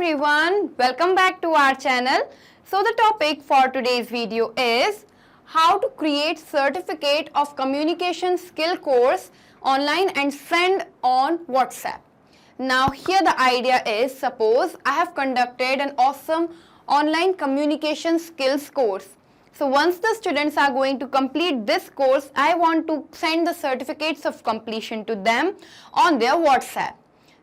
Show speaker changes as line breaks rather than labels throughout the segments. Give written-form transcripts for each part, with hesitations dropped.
everyone, welcome back to our channel. So the topic for today's video is how to create certificate of communication skill course online and send on WhatsApp. Now here the idea is, suppose I have conducted an awesome online communication skills course. So once the students are going to complete this course, I want to send the certificates of completion to them on their WhatsApp.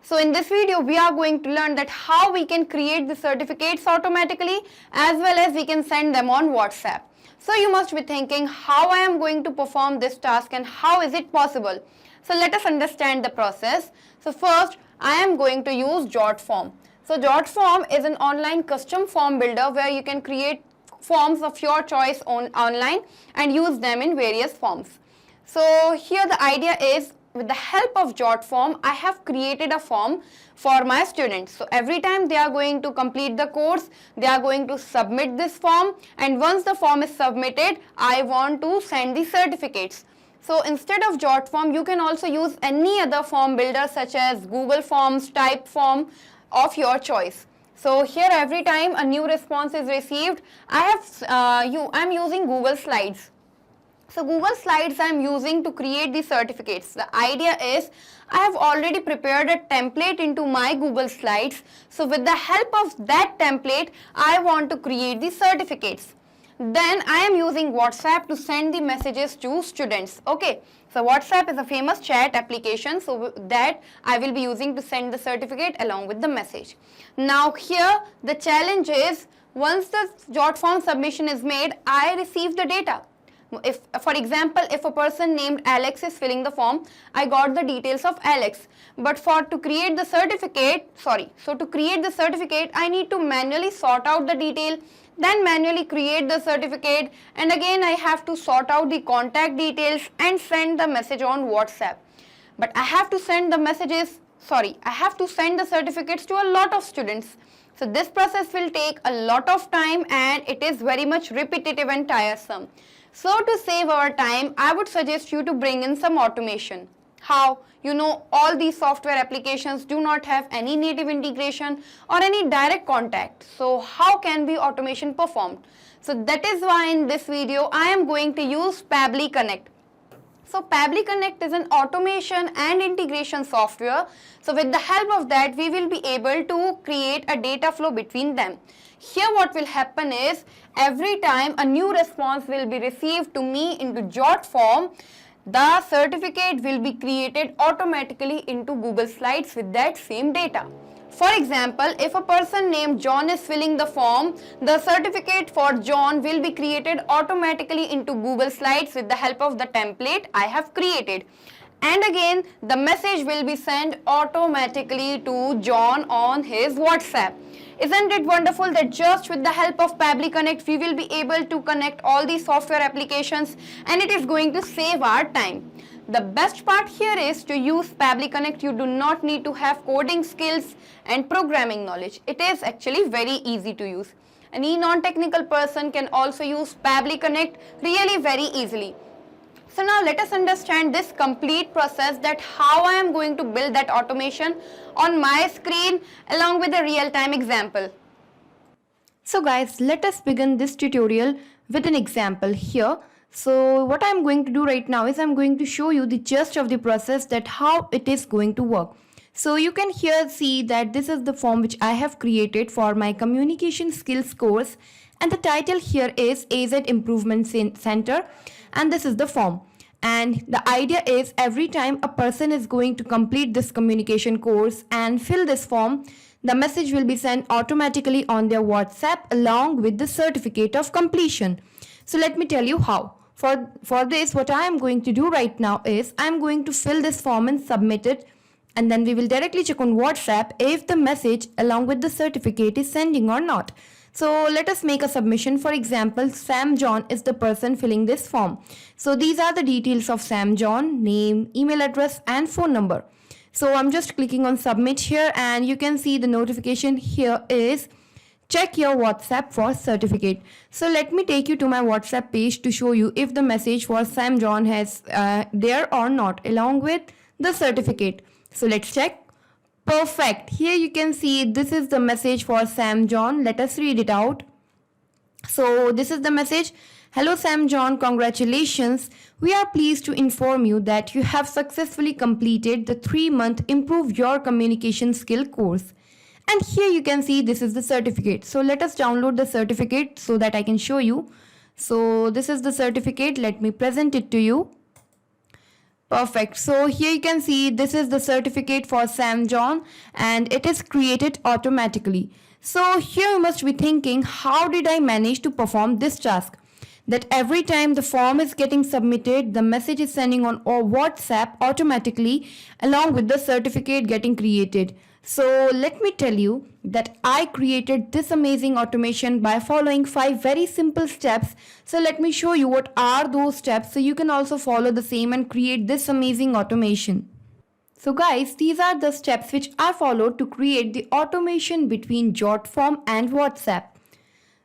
So in this video, we are going to learn that how we can create the certificates automatically as well as we can send them on WhatsApp. So you must be thinking how I am going to perform this task and how is it possible. So let us understand the process. So first, I am going to use JotForm. So JotForm is an online custom form builder where you can create forms of your choice online and use them in various forms. So here the idea is, with the help of JotForm, I have created a form for my students. So every time they are going to complete the course, they are going to submit this form, and once the form is submitted, I want to send the certificates. So instead of JotForm, you can also use any other form builder such as Google Forms, Typeform of your choice. So here every time a new response is received, I'm using Google Slides. So Google Slides I am using to create the certificates. The idea is I have already prepared a template into my Google Slides. So with the help of that template, I want to create the certificates. Then I am using WhatsApp to send the messages to students. Okay, so WhatsApp is a famous chat application, so that I will be using to send the certificate along with the message. Now here the challenge is, once the JotForm submission is made, I receive the data. If, for example, if a person named Alex is filling the form, I got the details of Alex. But to create the certificate, I need to manually sort out the detail, then manually create the certificate, and again I have to sort out the contact details and send the message on WhatsApp. But I have to send the certificates to a lot of students. So this process will take a lot of time and it is very much repetitive and tiresome. So to save our time, I would suggest you to bring in some automation. How? You know, all these software applications do not have any native integration or any direct contact. So how can be automation performed? So that is why in this video, I am going to use Pabbly Connect. So Pabbly Connect is an automation and integration software. So with the help of that, we will be able to create a data flow between them. Here what will happen is, every time a new response will be received to me into JotForm, the certificate will be created automatically into Google Slides with that same data. For example, if a person named John is filling the form, the certificate for John will be created automatically into Google Slides with the help of the template I have created. And again, the message will be sent automatically to John on his WhatsApp. Isn't it wonderful that just with the help of Pabbly Connect, we will be able to connect all these software applications and it is going to save our time. The best part here is, to use Pabbly Connect, you do not need to have coding skills and programming knowledge. It is actually very easy to use. Any non-technical person can also use Pabbly Connect really very easily. So now let us understand this complete process, that how I am going to build that automation on my screen along with a real-time example. So guys, let us begin this tutorial with an example here. So what I am going to do right now is I am going to show you the gist of the process, that how it is going to work. So you can here see that this is the form which I have created for my communication skills course, and the title here is AZ Improvement Center, and this is the form. And the idea is, every time a person is going to complete this communication course and fill this form, the message will be sent automatically on their WhatsApp along with the certificate of completion. So let me tell you how. For this, what I am going to do right now is, I am going to fill this form and submit it, and then we will directly check on WhatsApp if the message along with the certificate is sending or not. So let us make a submission. For example, Sam John is the person filling this form. So these are the details of Sam John: name, email address and phone number. So I'm just clicking on submit here, and you can see the notification here is, check your WhatsApp for certificate. So let me take you to my WhatsApp page to show you if the message for Sam John has there or not along with the certificate. So let's check. Perfect. Here you can see this is the message for Sam John. Let us read it out. So this is the message. Hello Sam John, congratulations. We are pleased to inform you that you have successfully completed the 3-month Improve Your Communication Skill course. And here you can see this is the certificate. So let us download the certificate so that I can show you. So this is the certificate. Let me present it to you. Perfect. So here you can see this is the certificate for Sam John and it is created automatically. So here you must be thinking, how did I manage to perform this task? That every time the form is getting submitted, the message is sending on WhatsApp automatically along with the certificate getting created. So let me tell you that I created this amazing automation by following 5 very simple steps. So let me show you what are those steps so you can also follow the same and create this amazing automation. So guys, these are the steps which I followed to create the automation between JotForm and WhatsApp.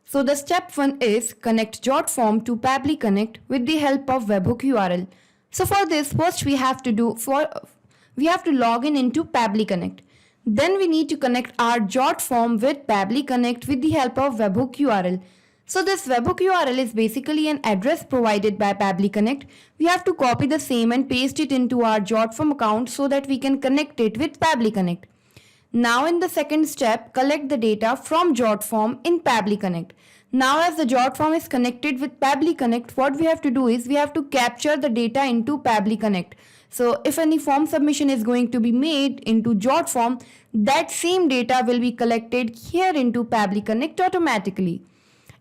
So the step 1 is connect JotForm to Pabbly Connect with the help of webhook URL. So for this, first we have to log in into Pabbly Connect. Then we need to connect our JotForm with Pabbly Connect with the help of webhook URL. So this webhook URL is basically an address provided by Pabbly Connect. We have to copy the same and paste it into our JotForm account so that we can connect it with Pabbly Connect. Now in the second step, collect the data from JotForm in Pabbly Connect. Now as the JotForm is connected with Pabbly Connect, what we have to do is we have to capture the data into Pabbly Connect. So if any form submission is going to be made into JotForm, that same data will be collected here into Pabbly Connect automatically.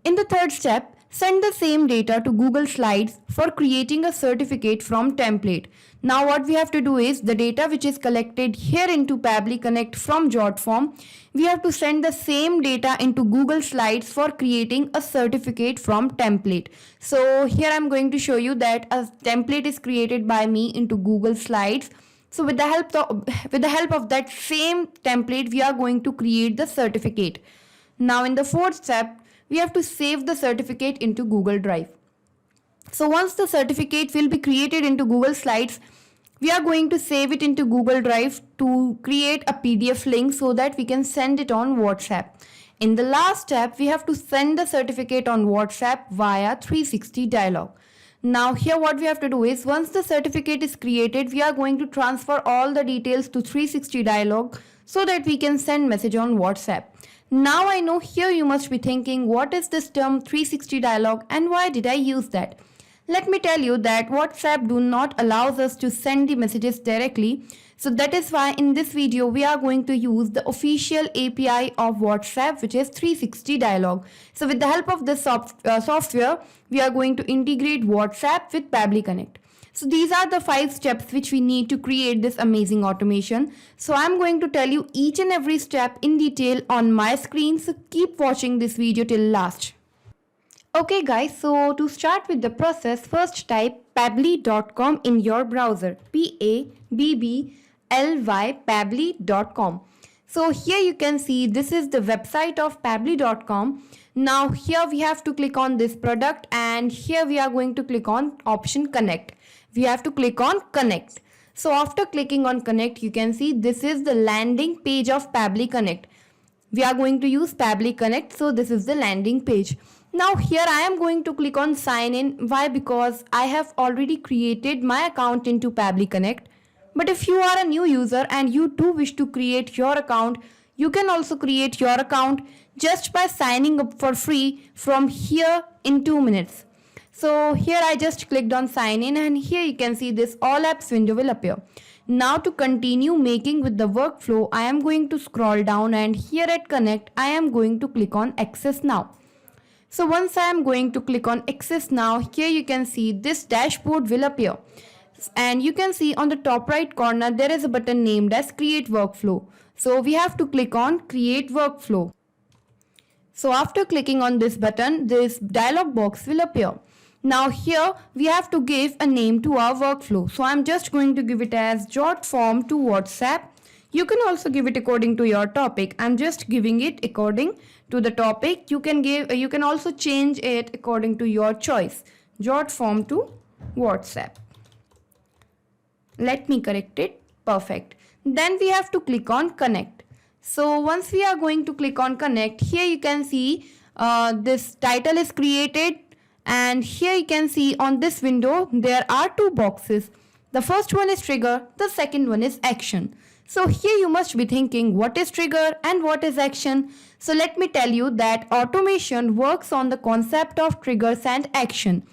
In the third step, send the same data to Google Slides for creating a certificate from template. Now what we have to do is the data which is collected here into Pabbly Connect from JotForm, we have to send the same data into Google Slides for creating a certificate from template. So here I'm going to show you that a template is created by me into Google Slides. So with the help of that same template, we are going to create the certificate. Now in the fourth step, we have to save the certificate into Google Drive. So once the certificate will be created into Google Slides, we are going to save it into Google Drive to create a PDF link so that we can send it on WhatsApp. In the last step, we have to send the certificate on WhatsApp via 360 dialog. Now here what we have to do is once the certificate is created, we are going to transfer all the details to 360 dialog so that we can send message on WhatsApp. Now I know here you must be thinking, what is this term 360 dialog and why did I use that? Let me tell you that WhatsApp do not allows us to send the messages directly. So that is why in this video we are going to use the official API of WhatsApp, which is 360 dialog. So with the help of this software, we are going to integrate WhatsApp with Pabbly Connect. So these are the 5 steps which we need to create this amazing automation. So I'm going to tell you each and every step in detail on my screen. So keep watching this video till last. Okay guys, so to start with the process, first type pabbly.com in your browser. Pabbly, pabbly.com. So here you can see this is the website of pabbly.com. Now here we have to click on this product and here we are going to click on option connect. We have to click on connect. So after clicking on connect, you can see this is the landing page of Pabbly Connect. We are going to use Pabbly Connect. So this is the landing page. Now here I am going to click on sign in. Why? Because I have already created my account into Pabbly Connect. But if you are a new user and you too wish to create your account, you can also create your account just by signing up for free from here in 2 minutes. So here I just clicked on sign in and here you can see this all apps window will appear. Now to continue making with the workflow, I am going to scroll down and here at connect, I am going to click on access now. So once I am going to click on access now, here you can see this dashboard will appear. And you can see on the top right corner, there is a button named as create workflow. So we have to click on create workflow. So after clicking on this button, this dialog box will appear. Now here we have to give a name to our workflow. So I'm just going to give it as JotForm to WhatsApp. You can also give it according to your topic. I'm just giving it according to the topic. You can also change it according to your choice. JotForm to WhatsApp. Let me correct it. Perfect. Then we have to click on connect. So once we are going to click on connect, here you can see this title is created, and here you can see on this window there are two boxes. The first one is trigger, the second one is action. So here you must be thinking, what is trigger and what is action? So let me tell you that automation works on the concept of triggers and action.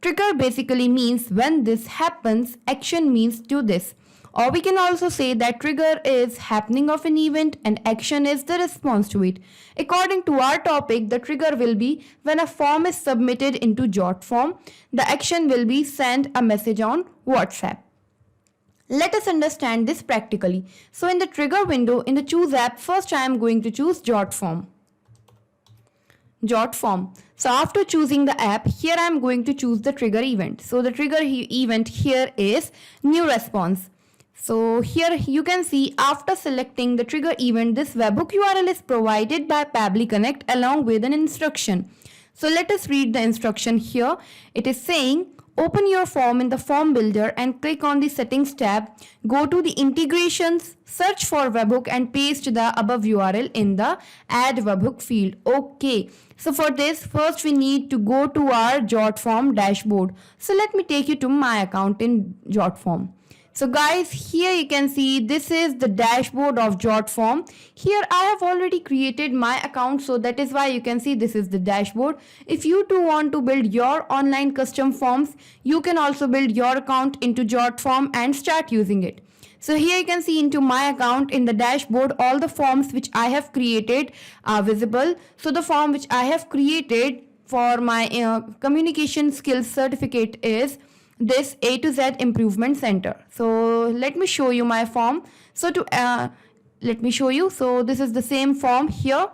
Trigger basically means when this happens, action means do this. Or we can also say that trigger is happening of an event and action is the response to it. According to our topic, the trigger will be when a form is submitted into Jot form. The action will be send a message on WhatsApp. Let us understand this practically. So in the trigger window, in the choose app, first I am going to choose Jot form. Jot form. So after choosing the app, here I am going to choose the trigger event. So the trigger event here is new response. So here you can see after selecting the trigger event, this webhook URL is provided by Pabbly Connect along with an instruction. So let us read the instruction here. It is saying, open your form in the form builder and click on the settings tab. Go to the integrations, search for webhook and paste the above URL in the add webhook field. Okay. So for this, first we need to go to our Jot form dashboard. So let me take you to my account in Jot form. So guys, here you can see this is the dashboard of Jot form. Here I have already created my account, so that is why you can see this is the dashboard. If you too want to build your online custom forms, you can also build your account into Jot form and start using it. So here you can see into my account in the dashboard, all the forms which I have created are visible. So the form which I have created for my communication skills certificate is this A to Z Improvement Center. So let me show you my form. So let me show you. So this is the same form here.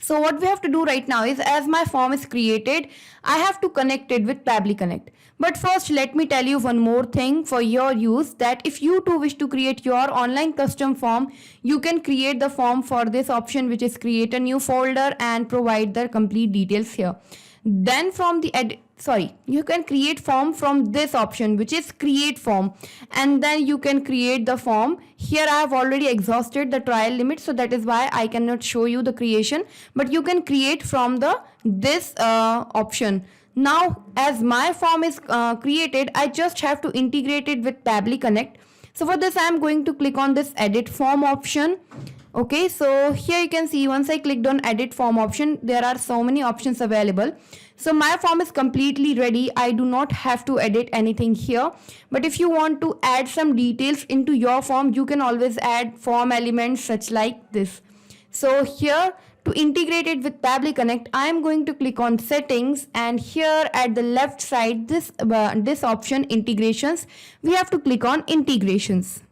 So what we have to do right now is, as my form is created, I have to connect it with Pabbly Connect. But first let me tell you one more thing for your use, that if you too wish to create your online custom form, you can create the form for this option, which is create a new folder and provide the complete details here. Then from the you can create form from this option, which is create form, and then you can create the form. Here I have already exhausted the trial limit, so that is why I cannot show you the creation, but you can create from the this option. Now as my form is created, I just have to integrate it with Pabbly Connect. So for this I am going to click on this edit form option. Okay, so here you can see once I clicked on edit form option, there are so many options available. So my form is completely ready. I do not have to edit anything here. But if you want to add some details into your form, you can always add form elements such like this. So here to integrate it with Pabbly Connect, I am going to click on settings, and here at the left side, this option integrations, we have to click on integrations.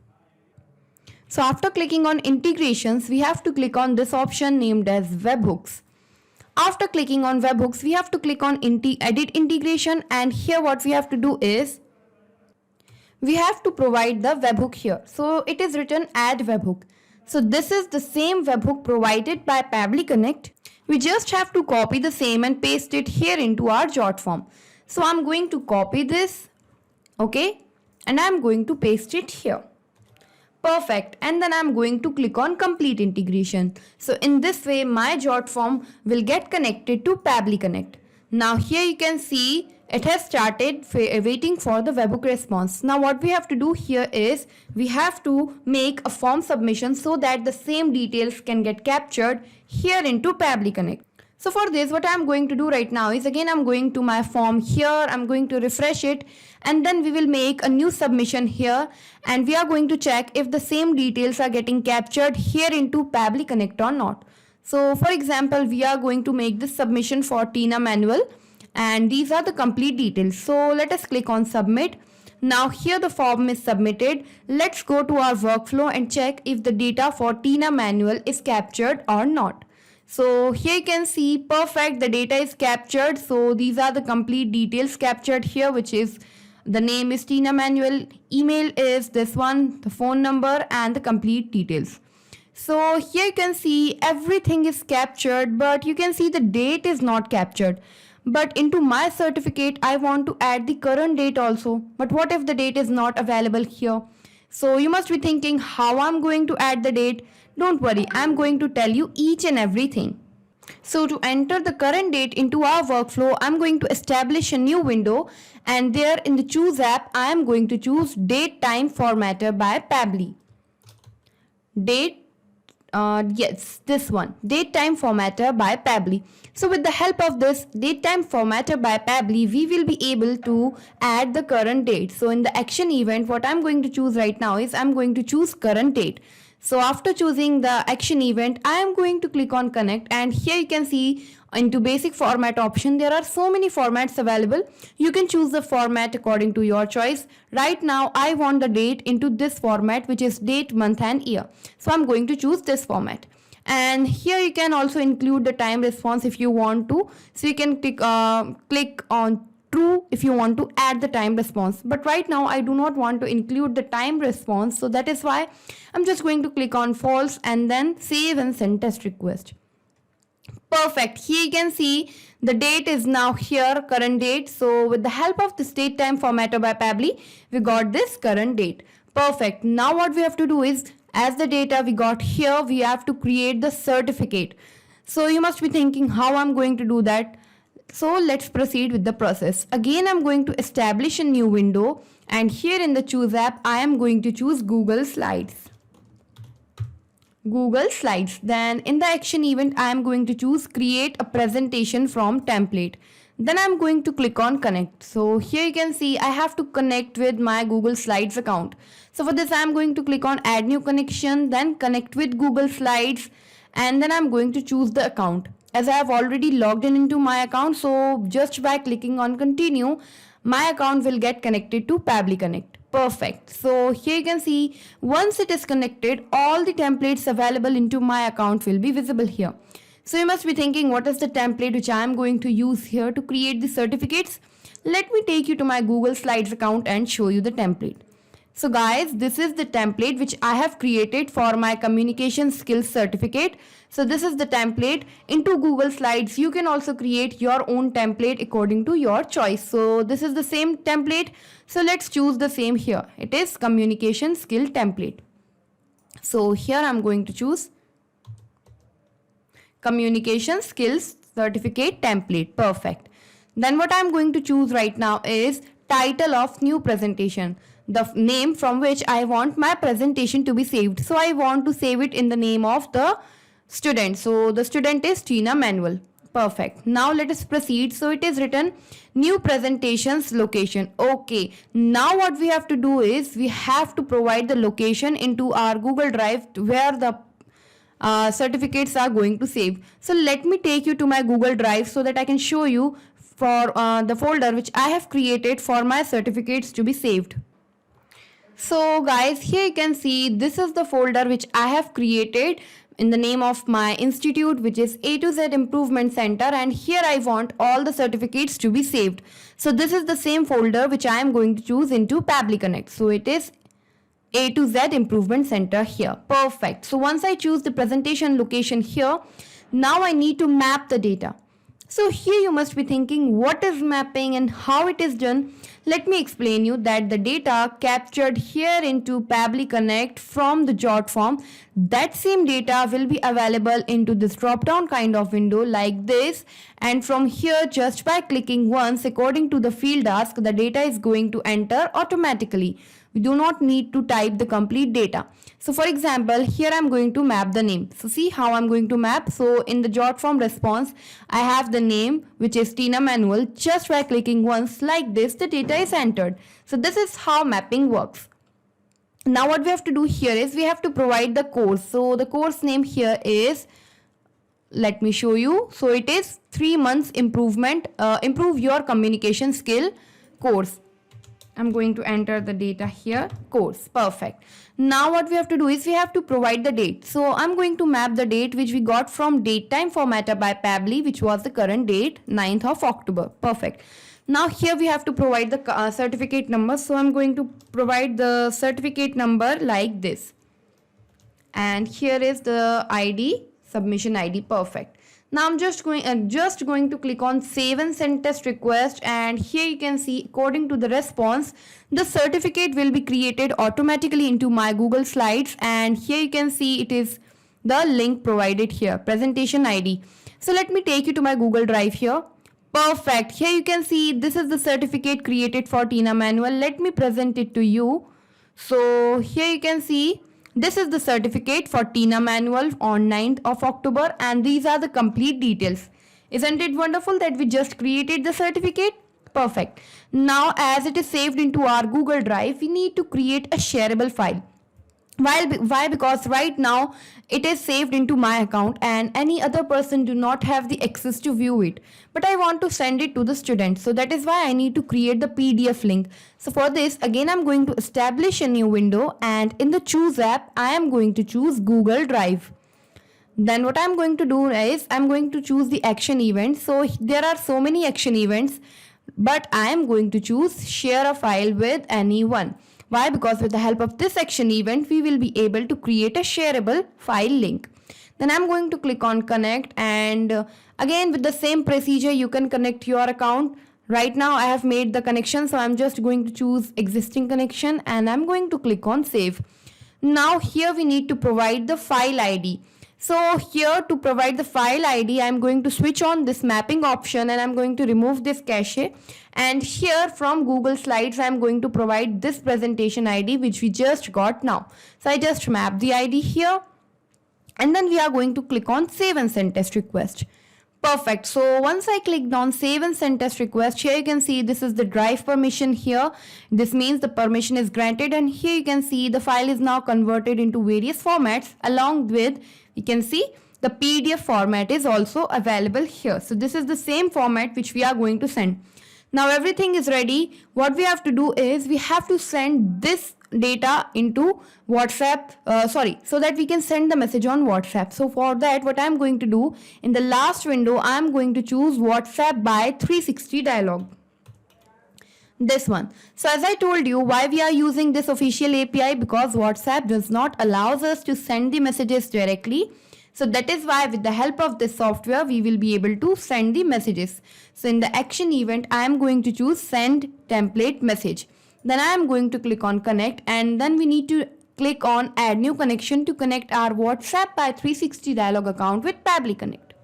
So after clicking on integrations, we have to click on this option named as webhooks. After clicking on webhooks, we have to click on edit integration, and here what we have to do is we have to provide the webhook here. So it is written add webhook. So this is the same webhook provided by Pabbly Connect. We just have to copy the same and paste it here into our Jot form. So I'm going to copy this, okay, and I'm going to paste it here. Perfect. And then I'm going to click on complete integration. So in this way, my Jot form will get connected to Pabbly Connect. Now here you can see it has started waiting for the webhook response. Now what we have to do here is we have to make a form submission so that the same details can get captured here into Pabbly Connect. So for this, what I'm going to do right now is, again I'm going to my form here, I'm going to refresh it, and then we will make a new submission here, and we are going to check if the same details are getting captured here into Pabbly Connect or not. So for example, we are going to make this submission for Tina Manuel, and these are the complete details. So let us click on submit. Now here the form is submitted. Let's go to our workflow and check if the data for Tina Manuel is captured or not. So here you can see perfect, the data is captured. So these are the complete details captured here, which is the name is Tina Manuel, email is this one, the phone number, and the complete details. So here you can see everything is captured, but you can see the date is not captured. But into my certificate, I want to add the current date also. But what if the date is not available here? So you must be thinking how I'm going to add the date. Don't worry, I'm going to tell you each and everything. So to enter the current date into our workflow, I'm going to establish a new window, and there in the Choose app, I am going to choose Date Time Formatter by Pabbly. Yes, this one, Date Time Formatter by Pabbly. So with the help of this Date Time Formatter by Pabbly, we will be able to add the current date. So in the action event, what I'm going to choose right now is I'm going to choose current date. So after choosing the action event, I am going to click on connect, and here you can see into basic format option, there are so many formats available. You can choose the format according to your choice. Right now I want the date into this format, which is date, month and year. So I'm going to choose this format. And here you can also include the time response if you want to. So you can click on true if you want to add the time response, but right now I do not want to include the time response, so that is why I'm just going to click on false and then save and send test request. Perfect. Here you can see the date is now here, current date. So with the help of this Date Time Formatter by Pabbly, we got this current date. Perfect. Now what we have to do is, as the data we got here, we have to create the certificate. So you must be thinking how I'm going to do that. So let's proceed with the process. Again, I'm going to establish a new window, and here in the Choose app, I am going to choose Google Slides. Google Slides. Then in the action event, I am going to choose Create a Presentation from Template. Then I'm going to click on Connect. So here you can see I have to connect with my Google Slides account. So for this, I'm going to click on Add New Connection, then Connect with Google Slides, and then I'm going to choose the account. As I have already logged in into my account, so just by clicking on continue, my account will get connected to Pabbly Connect. Perfect. So here you can see once it is connected, all the templates available into my account will be visible here. So you must be thinking, what is the template which I am going to use here to create the certificates? Let me take you to my Google Slides account and show you the template. So guys, this is the template which I have created for my communication skills certificate. So this is the template. Into Google Slides, you can also create your own template according to your choice. So this is the same template. So let's choose the same here. It is communication skill template. So here I'm going to choose communication skills certificate template. Perfect. Then what I'm going to choose right now is title of new presentation, the name from which I want my presentation to be saved. So I want to save it in the name of the student. So the student is Tina Manuel. Perfect. Now let us proceed. So it is written new presentations location. Okay. Now what we have to do is we have to provide the location into our Google Drive where the certificates are going to save. So let me take you to my Google Drive so that I can show you for the folder which I have created for my certificates to be saved. So guys, here you can see this is the folder which I have created in the name of my institute, which is A to Z Improvement Center, and here I want all the certificates to be saved. So this is the same folder which I am going to choose into Pabbly Connect. So it is A to Z Improvement Center here. Perfect. So once I choose the presentation location here, now I need to map the data. So here you must be thinking, what is mapping and how it is done? Let me explain you that the data captured here into Pabbly Connect from the Jot form, that same data will be available into this drop down kind of window like this, and from here just by clicking once according to the field ask, the data is going to enter automatically. We do not need to type the complete data. So for example, here I'm going to map the name. So see how I'm going to map. So in the Jot form response, I have the name which is Tina Manuel. Just by clicking once like this, the data is entered. So this is how mapping works. Now what we have to do here is we have to provide the course. So the course name here is, let me show you. So it is 3 months improvement, improve your communication skill course. I'm going to enter the data here, course. Perfect. Now what we have to do is we have to provide the date. So I'm going to map the date which we got from Date Time Formatter by Pabbly, which was the current date, 9th of October. Perfect. Now here we have to provide the certificate number. So I'm going to provide the certificate number like this. And here is the ID submission ID. Perfect. Now I'm just going to click on save and send test request, and here you can see according to the response the certificate will be created automatically into my Google Slides, and here you can see it is the link provided here, presentation ID. So let me take you to my Google Drive here. Perfect. Here you can see this is the certificate created for Tina Manuel. Let me present it to you. So here you can see this is the certificate for Tina Manuel on 9th of October, and these are the complete details. Isn't it wonderful that we just created the certificate? Perfect. Now as it is saved into our Google Drive, we need to create a shareable file. Why? Because right now it is saved into my account and any other person do not have the access to view it. But I want to send it to the student. So that is why I need to create the PDF link. So for this, again, I'm going to establish a new window, and in the choose app, I am going to choose Google Drive. Then what I'm going to do is I'm going to choose the action event. So there are so many action events, but I am going to choose share a file with anyone. Why? Because with the help of this action event, we will be able to create a shareable file link. Then I'm going to click on connect, and again with the same procedure you can connect your account. Right now I have made the connection, so I'm just going to choose existing connection and I'm going to click on save. Now here we need to provide the file ID. So here to provide the file ID, I'm going to switch on this mapping option and I'm going to remove this cache. And here from Google Slides, I'm going to provide this presentation ID which we just got now. So I just map the ID here, and then we are going to click on save and send test request. Perfect. So once I clicked on save and send test request, here you can see this is the drive permission here. This means the permission is granted, and here you can see the file is now converted into various formats. Along with, you can see the PDF format is also available here. So this is the same format which we are going to send. Now everything is ready. What we have to do is we have to send this data into WhatsApp, so that we can send the message on WhatsApp. So for that, what I'm going to do, in the last window, I'm going to choose WhatsApp by 360 dialog. This one. So as I told you, why we are using this official API, because WhatsApp does not allow us to send the messages directly. So that is why with the help of this software, we will be able to send the messages. So in the action event, I am going to choose send template message. Then I am going to click on connect, and then we need to click on add new connection to connect our WhatsApp by 360 dialog account with Pabbly Connect.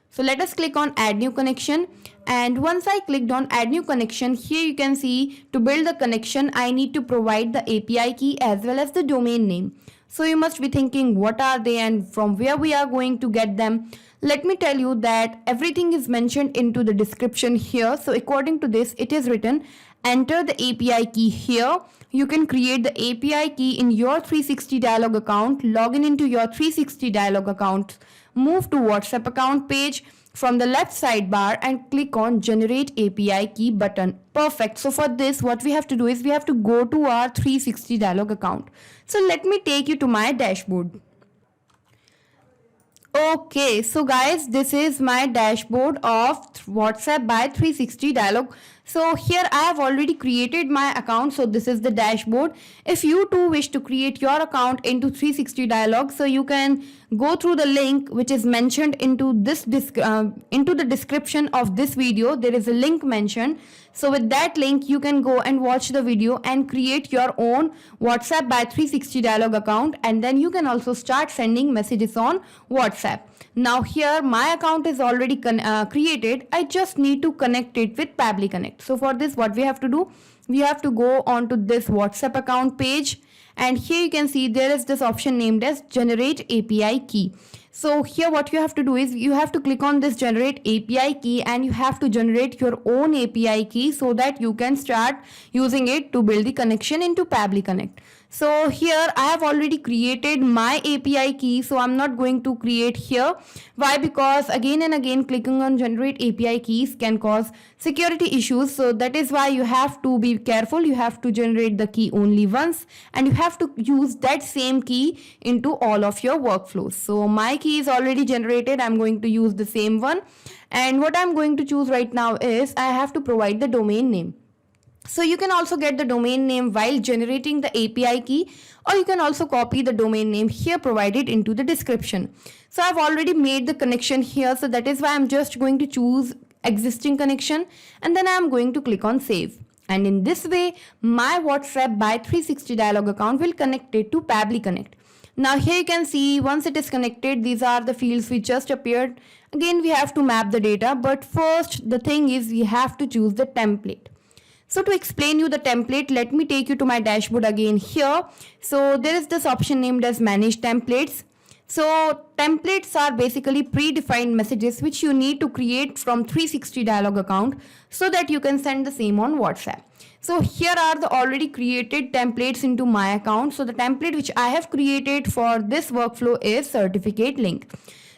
So let us click on add new connection, and once I clicked on add new connection, here you can see to build the connection I need to provide the API key as well as the domain name. So you must be thinking what are they and from where we are going to get them. Let me tell you that everything is mentioned into the description here. So according to this, it is written enter the API key here. You can create the API key in your 360 dialog account, log into your 360 dialog account, move to WhatsApp account page from the left sidebar and click on generate API key button. Perfect. So for this, what we have to do is we have to go to our 360 dialog account. So let me take you to my dashboard. Okay, so guys, this is my dashboard of WhatsApp by 360 dialog. So here I have already created my account. So this is the dashboard. If you too wish to create your account into 360 dialog, so you can go through the link which is mentioned into this into the description of this video. There is a link mentioned. So with that link, you can go and watch the video and create your own WhatsApp by 360 dialog account, and then you can also start sending messages on WhatsApp. Now here my account is already created. I just need to connect it with Pabbly Connect. So for this, what we have to do, we have to go on to this WhatsApp account page, and here you can see there is this option named as generate API key. So here what you have to do is you have to click on this generate API key, and you have to generate your own API key so that you can start using it to build the connection into Pabbly Connect. So here I have already created my API key, so I'm not going to create here. Why? Because again and again clicking on generate API keys can cause security issues. So that is why you have to be careful. You have to generate the key only once, and you have to use that same key into all of your workflows. So my key is already generated. I'm going to use the same one. And what I'm going to choose right now is I have to provide the domain name. So you can also get the domain name while generating the API key, or you can also copy the domain name here provided into the description. So I've already made the connection here, so that is why I'm just going to choose existing connection and then I'm going to click on save. And in this way, my WhatsApp by 360 Dialog account will connect it to Pabbly Connect. Now here you can see once it is connected, these are the fields which just appeared. Again, we have to map the data, but first the thing is we have to choose the template. So to explain you the template, let me take you to my dashboard again here. So there is this option named as manage templates. So templates are basically predefined messages which you need to create from 360 Dialog account so that you can send the same on WhatsApp. So here are the already created templates into my account. So the template which I have created for this workflow is certificate link.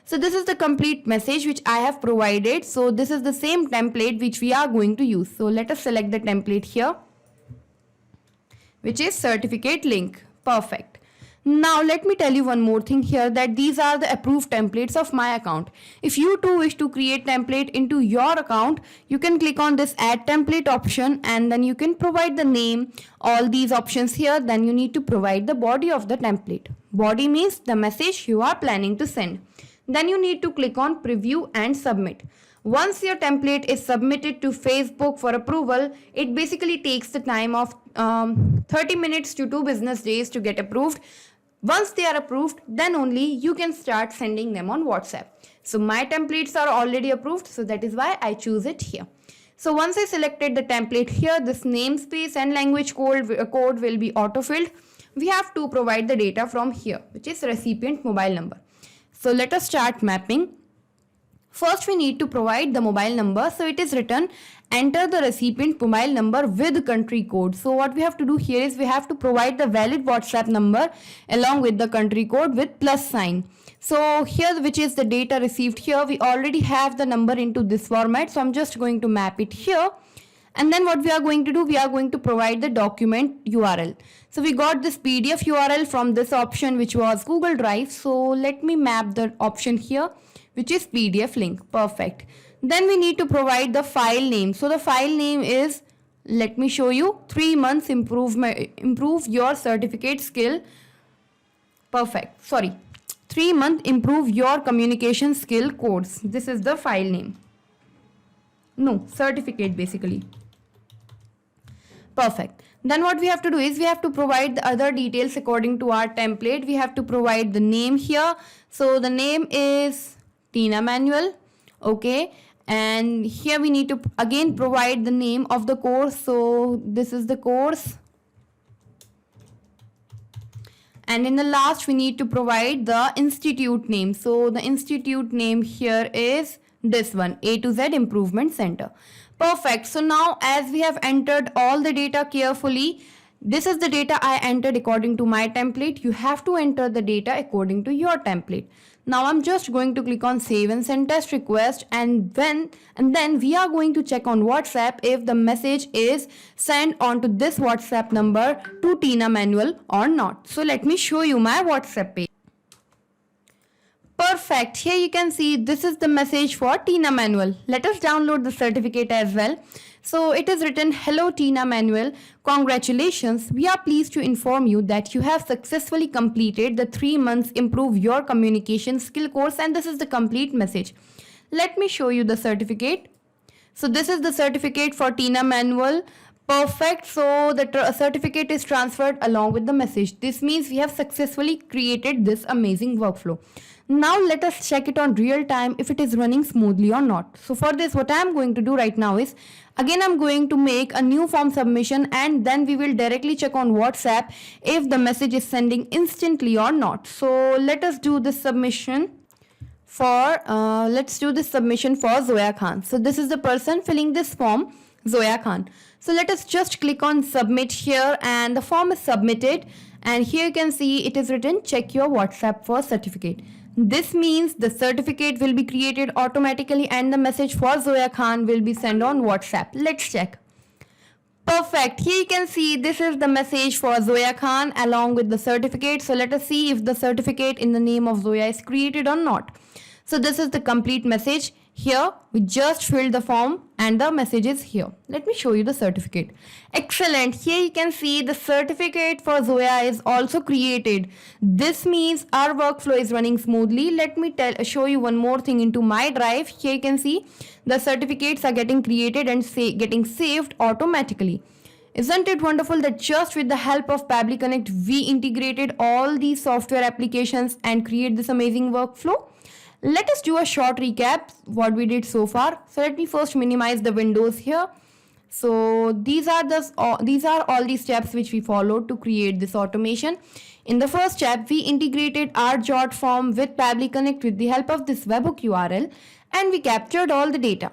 So this is the complete message which I have provided. So this is the same template which we are going to use. So let us select the template here, which is certificate link. Perfect. Now let me tell you one more thing here, that these are the approved templates of my account. If you too wish to create template into your account, you can click on this add template option and then you can provide the name, all these options here. Then you need to provide the body of the template. Body means the message you are planning to send. Then you need to click on preview and submit. Once your template is submitted to Facebook for approval, it basically takes the time of 30 minutes to 2 business days to get approved. Once they are approved, then only you can start sending them on WhatsApp. So my templates are already approved, so that is why I choose it here. So once I selected the template here, this namespace and language code will be autofilled. We have to provide the data from here, which is recipient mobile number. So let us start mapping. First we need to provide the mobile number. So it is written enter the recipient mobile number with country code. So what we have to do here is we have to provide the valid WhatsApp number along with the country code with plus sign. So here, which is the data received here, we already have the number into this format. So I'm just going to map it here. And then what we are going to do, we are going to provide the document URL. So we got this PDF URL from this option, which was Google Drive. So let me map the option here, which is PDF link. Perfect. Then we need to provide the file name. So the file name is, let me show you, 3 months improve your certificate skill. Perfect. Sorry. 3 month improve your communication skill course. This is the file name. No, certificate basically. Perfect. Then what we have to do is we have to provide the other details according to our template. We have to provide the name here. So the name is Tina Manuel. Okay. And here we need to again provide the name of the course. So this is the course. And in the last, we need to provide the institute name. So the institute name here is this one, A to Z Improvement Center. Perfect. So now as we have entered all the data carefully, this is the data I entered according to my template. You have to enter the data according to your template. Now I'm just going to click on save and send test request, and then we are going to check on WhatsApp if the message is sent onto this WhatsApp number to Tina Manuel or not. So let me show you my WhatsApp page. Perfect. Here you can see this is the message for Tina Manuel. Let us download the certificate as well. So it is written, hello Tina Manuel, congratulations. We are pleased to inform you that you have successfully completed the 3 months improve your communication skill course, and this is the complete message. Let me show you the certificate. So this is the certificate for Tina Manuel. Perfect. So the certificate is transferred along with the message. This means we have successfully created this amazing workflow. Now let us check it on real time if it is running smoothly or not. So for this, what I am going to do right now is, again I'm going to make a new form submission, and then we will directly check on WhatsApp if the message is sending instantly or not. So let us do this submission for Zoya Khan. So this is the person filling this form, Zoya Khan. So let us just click on submit here, and the form is submitted, and here you can see it is written check your WhatsApp for certificate. This means the certificate will be created automatically and the message for Zoya Khan will be sent on WhatsApp. Let's check. Perfect. Here you can see this is the message for Zoya Khan along with the certificate. So let us see if the certificate in the name of Zoya is created or not. So this is the complete message. Here we just filled the form and the message is here. Let me show you the certificate. Excellent. Here you can see the certificate for Zoya is also created. This means our workflow is running smoothly. Let me show you one more thing into my drive. Here you can see the certificates are getting created and getting saved automatically. Isn't it wonderful that just with the help of Pabbly Connect, we integrated all these software applications and create this amazing workflow? Let us do a short recap what we did so far. So let me first minimize the windows here. So these are all the steps which we followed to create this automation. In the first step, we integrated our Jot form with Pabbly Connect with the help of this webhook URL, and we captured all the data.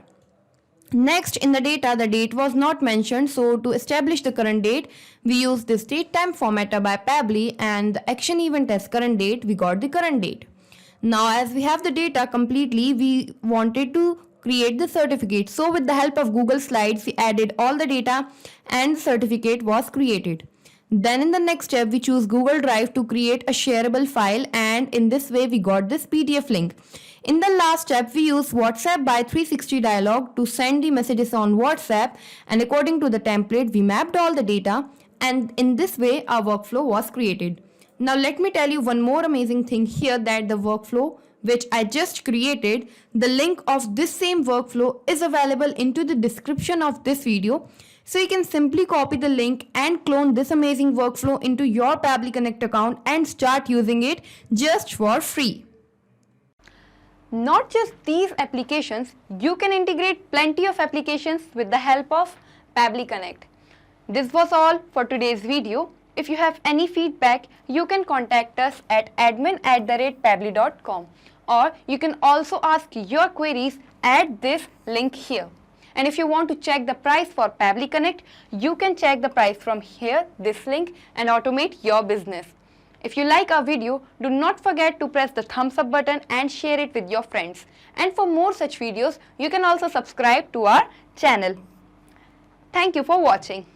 Next, in the data, the date was not mentioned, so to establish the current date, we used this datetime formatter by Pabbly, and the action event as current date, we got the current date. Now, as we have the data completely, we wanted to create the certificate. So with the help of Google Slides, we added all the data and the certificate was created. Then in the next step, we choose Google Drive to create a shareable file, and in this way, we got this PDF link. In the last step, we use WhatsApp by 360 dialog to send the messages on WhatsApp, and according to the template, we mapped all the data, and in this way, our workflow was created. Now let me tell you one more amazing thing here, that the workflow which I just created, the link of this same workflow is available into the description of this video. So you can simply copy the link and clone this amazing workflow into your Pabbly Connect account and start using it just for free. Not just these applications, you can integrate plenty of applications with the help of Pabbly Connect. This was all for today's video. If you have any feedback, you can contact us at admin@pabbly.com, or you can also ask your queries at this link here. And if you want to check the price for Pabbly Connect, you can check the price from here, this link, and automate your business. If you like our video, do not forget to press the thumbs up button and share it with your friends. And for more such videos, you can also subscribe to our channel. Thank you for watching.